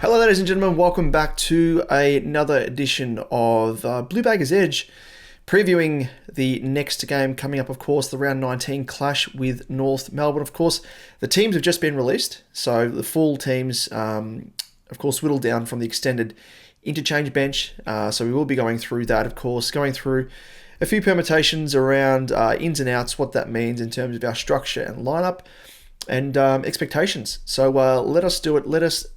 Hello ladies and gentlemen, welcome back to another edition of Bluebaggers Edge, previewing the next game coming up, of course, the round 19 clash with North Melbourne. Of course, the teams have just been released, so the full teams, of course, whittled down from the extended interchange bench, so we will be going through that, of course, going through a few permutations around ins and outs, what that means in terms of our structure and lineup, and expectations. So let us do it. Let us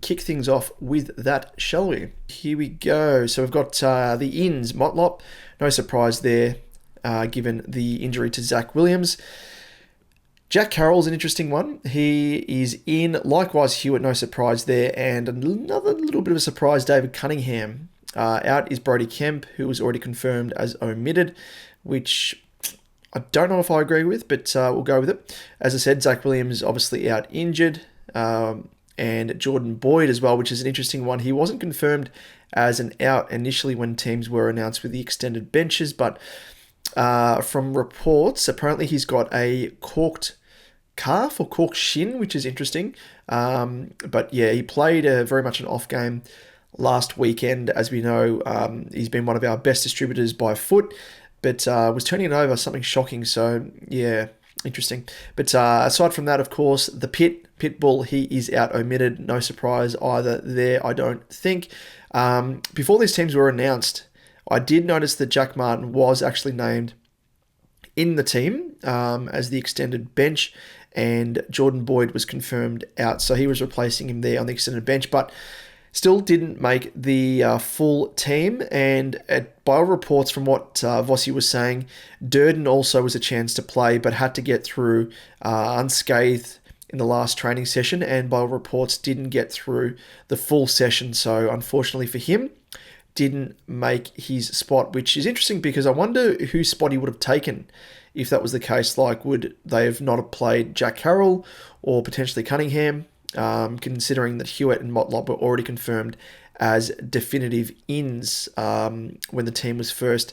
kick things off with that, shall we? Here we go. So we've got the ins, Motlop. No surprise there, given the injury to Zach Williams. Jack Carroll's an interesting one. He is in. Likewise, Hewitt, no surprise there. And another little bit of a surprise, David Cunningham. Out is Brody Kemp, who was already confirmed as omitted, which I don't know if I agree with, but we'll go with it. As I said, Zach Williams obviously out injured. And Jordan Boyd as well, which is an interesting one. He wasn't confirmed as an out initially when teams were announced with the extended benches, but from reports, apparently he's got a corked calf or corked shin, which is interesting. But yeah, he played very much an off game last weekend. As we know, he's been one of our best distributors by foot, but was turning it over, something shocking. So yeah, interesting. But aside from that, of course, the Pitbull, he is out omitted. No surprise either there, I don't think. Before these teams were announced, I did notice that Jack Martin was actually named in the team as the extended bench, and Jordan Boyd was confirmed out. So he was replacing him there on the extended bench, but still didn't make the full team. And by all reports from what Vossi was saying, Durden also was a chance to play, but had to get through unscathed in the last training session, and by all reports didn't get through the full session. So unfortunately for him, didn't make his spot, which is interesting because I wonder whose spot he would have taken if that was the case. Like, would they have not have played Jack Carroll or potentially Cunningham, considering that Hewitt and Motlop were already confirmed as definitive ins when the team was first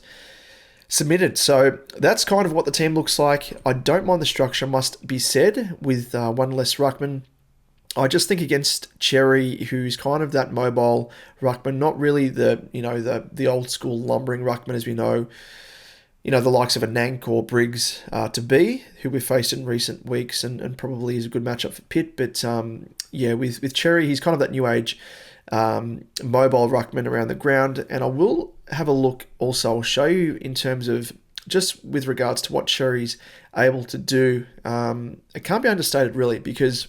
submitted. So that's kind of what the team looks like. I don't mind the structure, must be said, with one less ruckman. I just think against Cherry, who's kind of that mobile ruckman, not really the old school lumbering ruckman as we know, the likes of a Nank or Briggs to be, who we've faced in recent weeks, and probably is a good matchup for Pitt. But with Cherry, he's kind of that new age mobile ruckman around the ground. And I will have a look also. I'll show you in terms of just with regards to what Cherry's able to do. It can't be understated really, because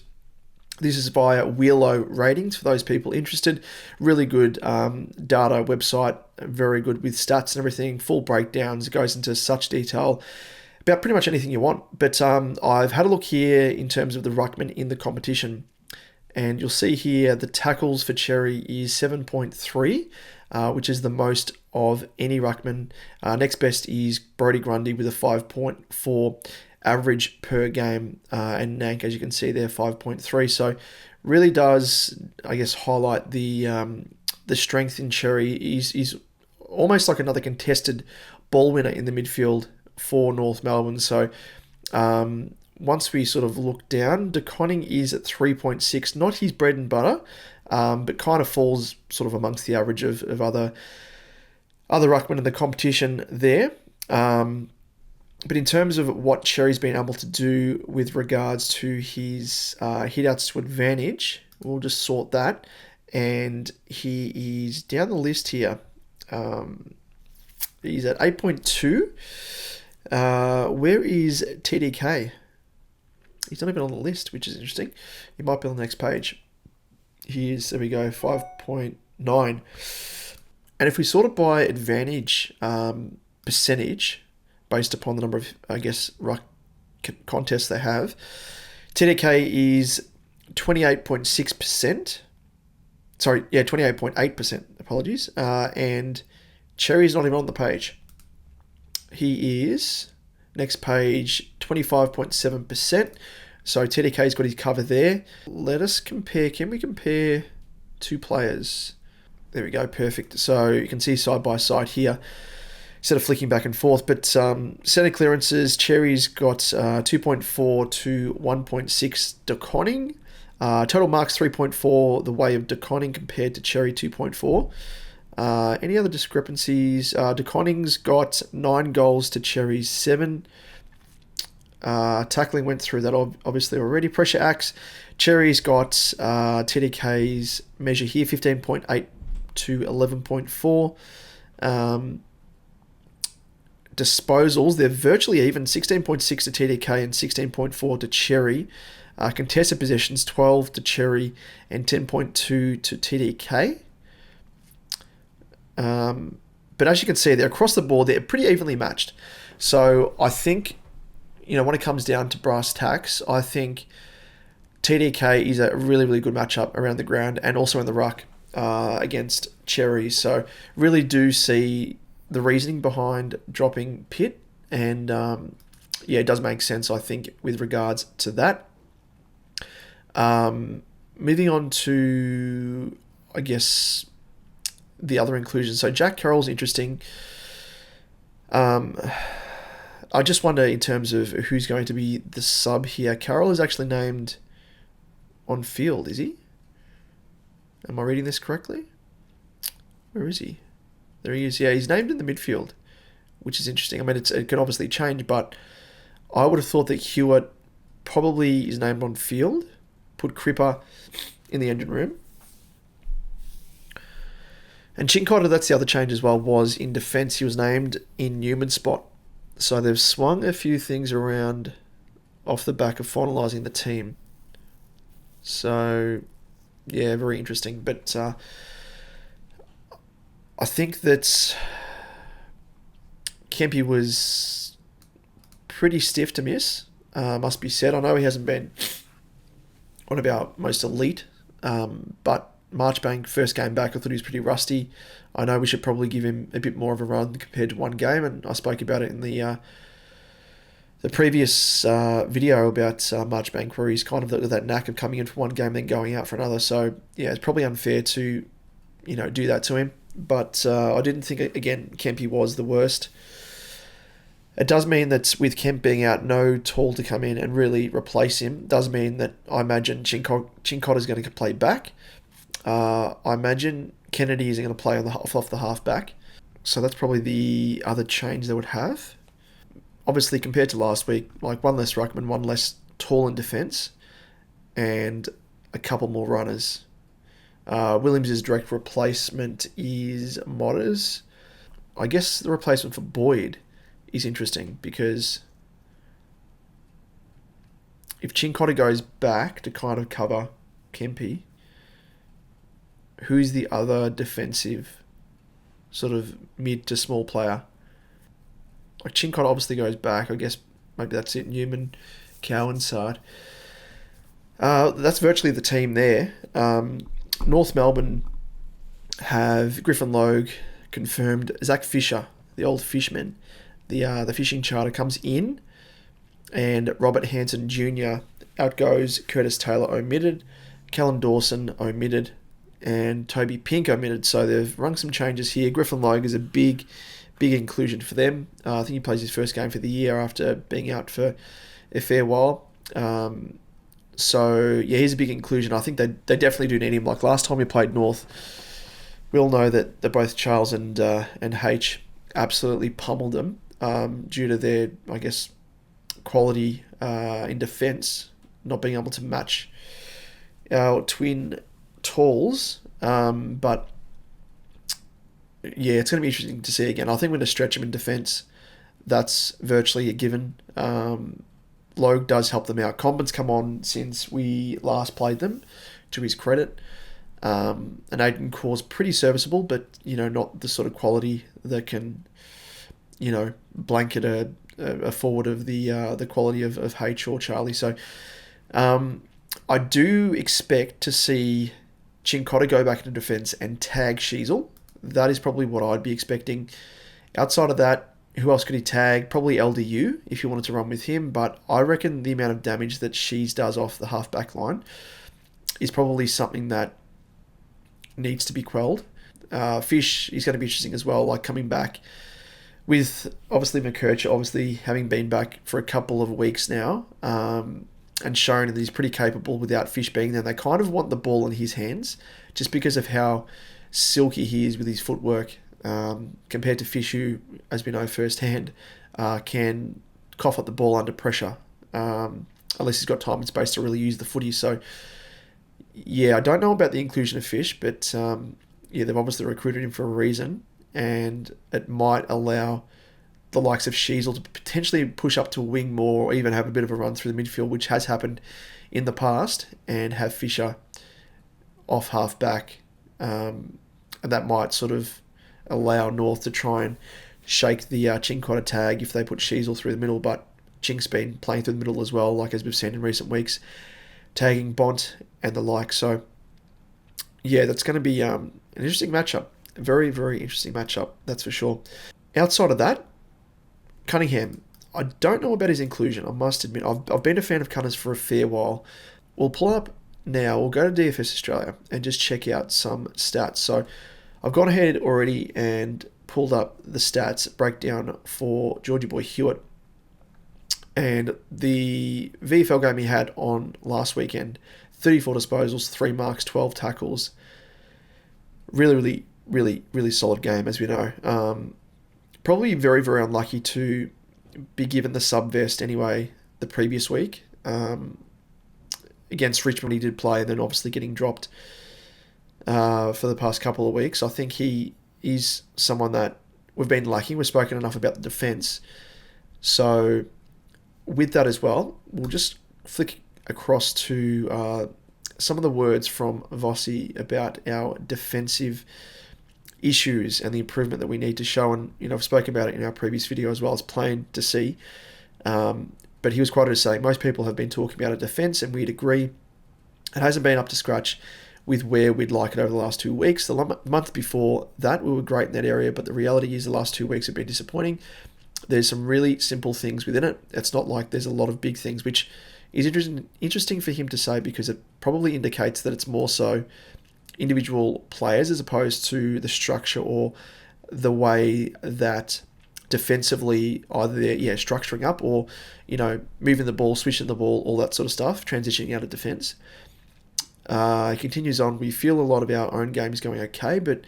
this is via Wheelo Ratings for those people interested. Really good data website, very good with stats and everything, full breakdowns. It goes into such detail about pretty much anything you want. But I've had a look here in terms of the ruckman in the competition. And you'll see here the tackles for Cherry is 7.3, which is the most of any ruckman. Next best is Brodie Grundy with a 5.4 average per game, and Nank, as you can see there, 5.3. So really does, I guess, highlight the strength in Cherry. He's almost like another contested ball winner in the midfield for North Melbourne. So once we sort of look down, De Koning is at 3.6, not his bread and butter, but kind of falls sort of amongst the average of other ruckmen in the competition there. But in terms of what Cherry's been able to do with regards to his hit-outs to advantage, we'll just sort that. And he is down the list here. He's at 8.2. Where is TDK? He's not even on the list, which is interesting. He might be on the next page. There we go, 5.9. And if we sort it by advantage percentage, based upon the number of, I guess, ruck contests they have, TDK is 28.6%. Sorry, 28.8%, apologies. And Cherry's not even on the page. He is, next page, 25.7%. So TDK's got his cover there. Let us compare. Can we compare two players? There we go, perfect. So you can see side by side here, instead of flicking back and forth. But centre clearances, Cherry's got 2.4 to 1.6 De Koning. Total marks 3.4, the way of DeConning compared to Cherry 2.4. Any other discrepancies? DeConning's got 9 goals to Cherry's 7. Tackling went through that obviously already. Pressure acts. Cherry's got TDK's measure here, 15.8 to 11.4. Disposals, they're virtually even, 16.6 to TDK and 16.4 to Cherry. Contested possessions, 12 to Cherry and 10.2 to TDK. But as you can see, they're across the board, they're pretty evenly matched. So I think, when it comes down to brass tacks, I think TDK is a really, really good matchup around the ground and also in the ruck against Cherry. So really do see the reasoning behind dropping Pitt. And it does make sense, I think, with regards to that. Moving on to, I guess, the other inclusions. So Jack Carroll's interesting. I just wonder in terms of who's going to be the sub here. Carroll is actually named on field, is he? Am I reading this correctly? Where is he? There he is. Yeah, he's named in the midfield, which is interesting. I mean, it can obviously change, but I would have thought that Hewitt probably is named on field. Put Cripper in the engine room. And Chincotta, that's the other change as well, was in defence. He was named in Newman's spot. So they've swung a few things around off the back of finalising the team. So, yeah, very interesting. But I think that Kempy was pretty stiff to miss, must be said. I know he hasn't been one of our most elite, but Marchbank, first game back, I thought he was pretty rusty. I know we should probably give him a bit more of a run compared to one game, and I spoke about it in the previous video about Marchbank, where he's kind of got that knack of coming in for one game and then going out for another. So, yeah, it's probably unfair to, do that to him. But I didn't think, again, Kempy was the worst. It does mean that with Kemp being out, no Tall to come in and really replace him, does mean that I imagine Chincotta is going to play back. I imagine Kennedy is going to play off the half-back. So that's probably the other change they would have. Obviously, compared to last week, like one less ruckman, one less Tall in defence, and a couple more runners. Williams' direct replacement is Motters. I guess the replacement for Boyd is interesting because if Chincotta goes back to kind of cover Kempy, who's the other defensive sort of mid to small player? Like Chincotta obviously goes back. I guess maybe that's it. Newman, Cowan side. That's virtually the team there. North Melbourne have Griffin Logue confirmed. Zach Fisher, the old fishman, the fishing charter comes in, and Robert Hanson Jr. out goes. Curtis Taylor omitted, Callum Dawson omitted, and Toby Pink omitted. So they've rung some changes here. Griffin Logue is a big inclusion for them. I think he plays his first game for the year after being out for a fair while. So, yeah, he's a big inclusion. I think they definitely do need him. Like last time we played North, we all know that both Charles and H absolutely pummeled them due to their, I guess, quality in defence, not being able to match our twin Talls. But, yeah, it's going to be interesting to see again. I think we're going to stretch him in defence. That's virtually a given. Logue does help them out. Comben's come on since we last played them, to his credit. And Aiden Core's pretty serviceable, but, not the sort of quality that can, blanket a forward of the quality of H or Charlie. So I do expect to see Chincotta go back into defence and tag Sheasel. That is probably what I'd be expecting. Outside of that, who else could he tag? Probably LDU, if you wanted to run with him. But I reckon the amount of damage that Shees does off the half-back line is probably something that needs to be quelled. Fish is going to be interesting as well, like coming back with, obviously, McKercher, obviously having been back for a couple of weeks now. and shown that he's pretty capable without Fish being there. They kind of want the ball in his hands just because of how silky he is with his footwork, compared to Fish, who, as we know firsthand, can cough up the ball under pressure, unless he's got time and space to really use the footy. So, yeah, I don't know about the inclusion of Fish, but they've obviously recruited him for a reason, and it might allow the likes of Sheasel to potentially push up to a wing more, or even have a bit of a run through the midfield, which has happened in the past, and have Fisher off half back, and that might sort of allow North to try and shake the Chincotta tag if they put Sheasel through the middle, but Chink's been playing through the middle as well, like as we've seen in recent weeks, tagging Bont and the like. So, yeah, that's going to be an interesting matchup. A very, very interesting matchup, that's for sure. Outside of that, Cunningham. I don't know about his inclusion, I must admit. I've been a fan of Cunners for a fair while. We'll pull up now, we'll go to DFS Australia and just check out some stats. So I've gone ahead already and pulled up the stats breakdown for Georgie Boy Hewitt. And the VFL game he had on last weekend, 34 disposals, 3 marks, 12 tackles. Really solid game, as we know. Probably very, very unlucky to be given the sub-vest anyway the previous week. Against Richmond he did play, and then obviously getting dropped for the past couple of weeks. I think he is someone that we've been lacking. We've spoken enough about the defence. So with that as well, we'll just flick across to some of the words from Vossi about our defensive issues and the improvement that we need to show. And, I've spoken about it in our previous video as well. It's plain to see. But he was quoted as saying, most people have been talking about a defence, and we'd agree. It hasn't been up to scratch with where we'd like it over the last 2 weeks. The month before that, we were great in that area, but the reality is the last 2 weeks have been disappointing. There's some really simple things within it. It's not like there's a lot of big things, which is interesting for him to say, because it probably indicates that it's more so individual players as opposed to the structure or the way that defensively either they're structuring up or, moving the ball, switching the ball, all that sort of stuff, transitioning out of defence. He continues on, we feel a lot of our own game is going okay, but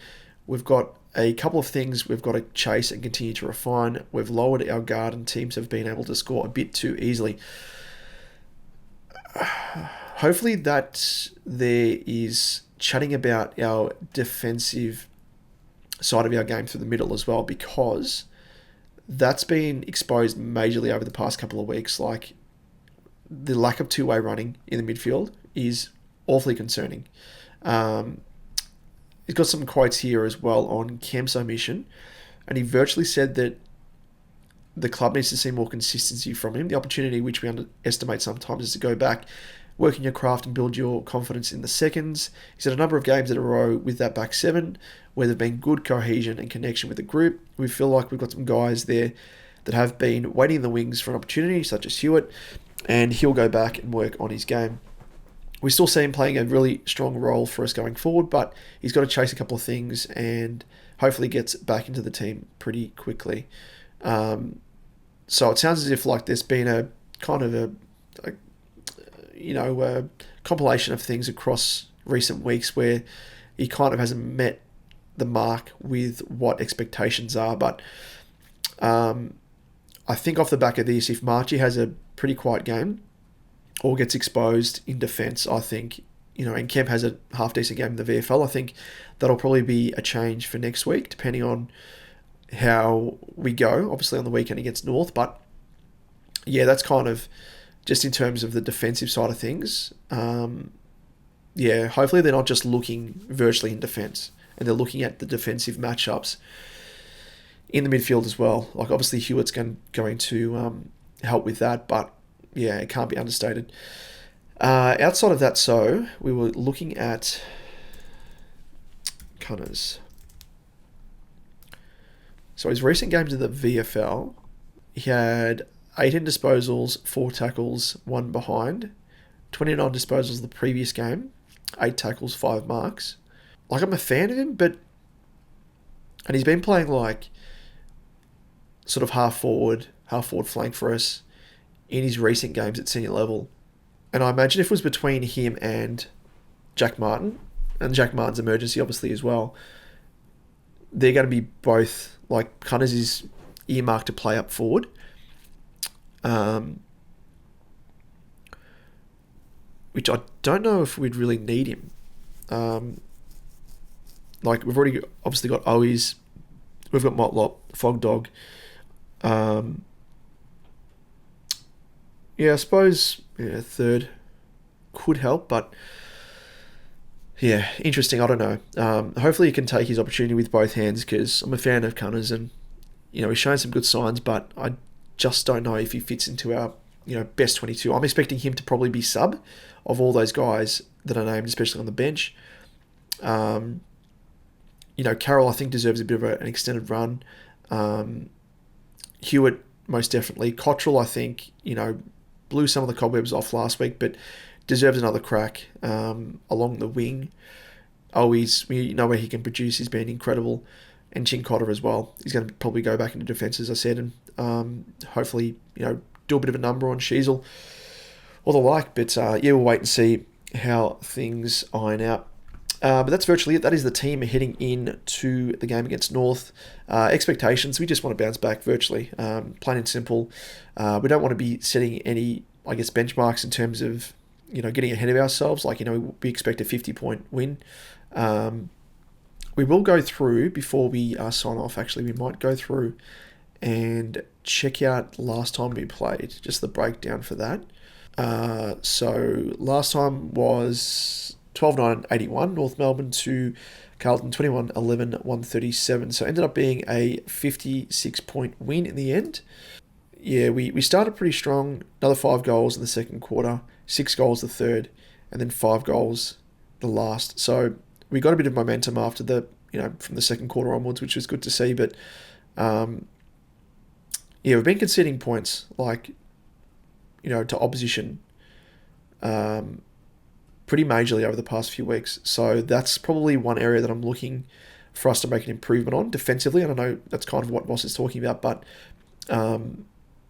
we've got a couple of things we've got to chase and continue to refine. We've lowered our guard and teams have been able to score a bit too easily. Hopefully that there is chatting about our defensive side of our game through the middle as well, because that's been exposed majorly over the past couple of weeks. Like, the lack of two-way running in the midfield is awfully concerning. He's got some quotes here as well on Cam's omission, and he virtually said that the club needs to see more consistency from him. The opportunity, which we underestimate sometimes, is to go back, work in your craft and build your confidence in the seconds. He's had a number of games in a row with that back seven where there've been good cohesion and connection with the group. We feel like we've got some guys there that have been waiting in the wings for an opportunity, such as Hewitt, and he'll go back and work on his game. We still see him playing a really strong role for us going forward, but he's got to chase a couple of things and hopefully gets back into the team pretty quickly. So it sounds as if like there's been a kind of a compilation of things across recent weeks where he kind of hasn't met the mark with what expectations are. But I think off the back of this, if Marchie has a pretty quiet game or gets exposed in defence, I think, and Kemp has a half-decent game in the VFL, I think that'll probably be a change for next week, depending on how we go, obviously on the weekend against North. But yeah, that's kind of just in terms of the defensive side of things. Hopefully they're not just looking virtually in defence, and they're looking at the defensive matchups in the midfield as well. Like, obviously Hewitt's going to help with that, but yeah, it can't be understated. Outside of that, so we were looking at Cunners. So his recent games in the VFL, he had 18 disposals, 4 tackles, 1 behind. 29 disposals the previous game, 8 tackles, 5 marks. Like, I'm a fan of him, and he's been playing like sort of half forward flank for us in his recent games at senior level. And I imagine if it was between him and Jack Martin, and Jack Martin's emergency obviously as well, they're going to be both, like, Cunners is earmarked to play up forward. Which I don't know if we'd really need him. Like, we've already obviously got Owies, we've got Motlop, Fog Dog. Yeah, I suppose third could help, but yeah, interesting. I don't know. Hopefully he can take his opportunity with both hands, because I'm a fan of Cunners, and he's shown some good signs, but I just don't know if he fits into our best 22. I'm expecting him to probably be sub of all those guys that are named, especially on the bench. Carroll, I think, deserves a bit of an extended run. Hewitt, most definitely. Cottrell, I think, blew some of the cobwebs off last week, but deserves another crack along the wing. Always, we know where he can produce. He's been incredible. And Chincotta as well. He's going to probably go back into defence, as I said, and hopefully, do a bit of a number on Sheasel or the like. But we'll wait and see how things iron out. But that's virtually it. That is the team heading into the game against North. Expectations, we just want to bounce back virtually. Plain and simple. We don't want to be setting any, benchmarks in terms of, getting ahead of ourselves. We expect a 50-point win. We will go through, before we sign off, actually, we might go through and check out last time we played, just the breakdown for that. So last time was 12-9-81, North Melbourne to Carlton 21-11, 137. So it ended up being a 56-point win in the end. Yeah, we started pretty strong. Another 5 goals in the second quarter, 6 goals the third, and then 5 goals the last. So we got a bit of momentum after from the second quarter onwards, which was good to see. But we've been conceding points, to opposition pretty majorly over the past few weeks. So that's probably one area that I'm looking for us to make an improvement on defensively. And I know that's kind of what Moss is talking about, but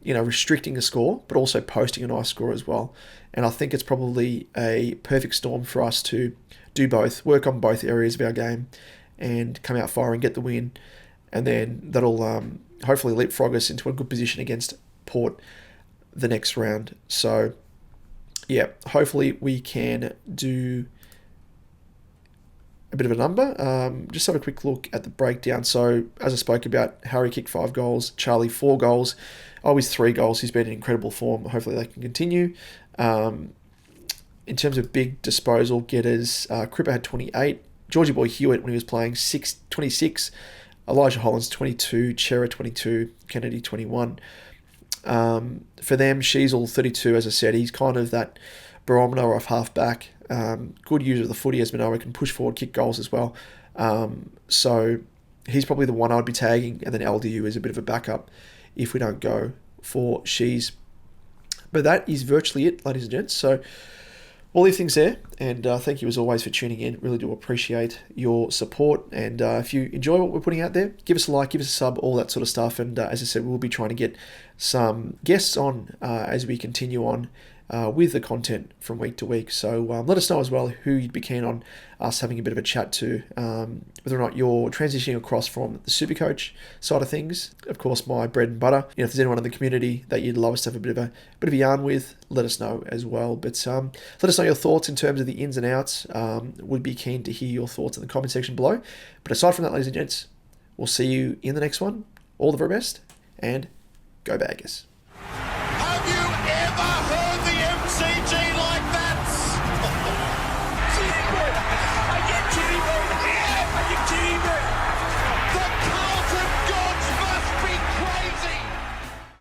restricting the score, but also posting a nice score as well. And I think it's probably a perfect storm for us to do both, work on both areas of our game, and come out firing, get the win, and then that'll hopefully leapfrog us into a good position against Port the next round. So, yeah, hopefully we can do a bit of a number. Just have a quick look at the breakdown. So, as I spoke about, Harry kicked 5 goals, Charlie 4 goals, always 3 goals. He's been in incredible form. Hopefully they can continue. In terms of big disposal getters, Cripper had 28. Georgie Boy Hewitt, when he was playing, 26. Elijah Hollins, 22. Chera, 22. Kennedy, 21. For them, Sheasel, 32, as I said. He's kind of that barometer of half-back. Good user of the footy, as Manoa can push forward, kick goals as well. So he's probably the one I'd be tagging, and then LDU is a bit of a backup if we don't go for Shees. But that is virtually it, ladies and gents. So we'll leave things there, and thank you as always for tuning in. Really do appreciate your support, and if you enjoy what we're putting out there, give us a like, give us a sub, all that sort of stuff. And as I said, we'll be trying to get some guests on as we continue on with the content from week to week. So let us know as well who you'd be keen on us having a bit of a chat to, whether or not you're transitioning across from the Supercoach side of things. Of course, my bread and butter. If there's anyone in the community that you'd love us to have a bit of a yarn with, let us know as well. But let us know your thoughts in terms of the ins and outs. Would be keen to hear your thoughts in the comment section below. But aside from that, ladies and gents, we'll see you in the next one. All the very best, and go Baggers.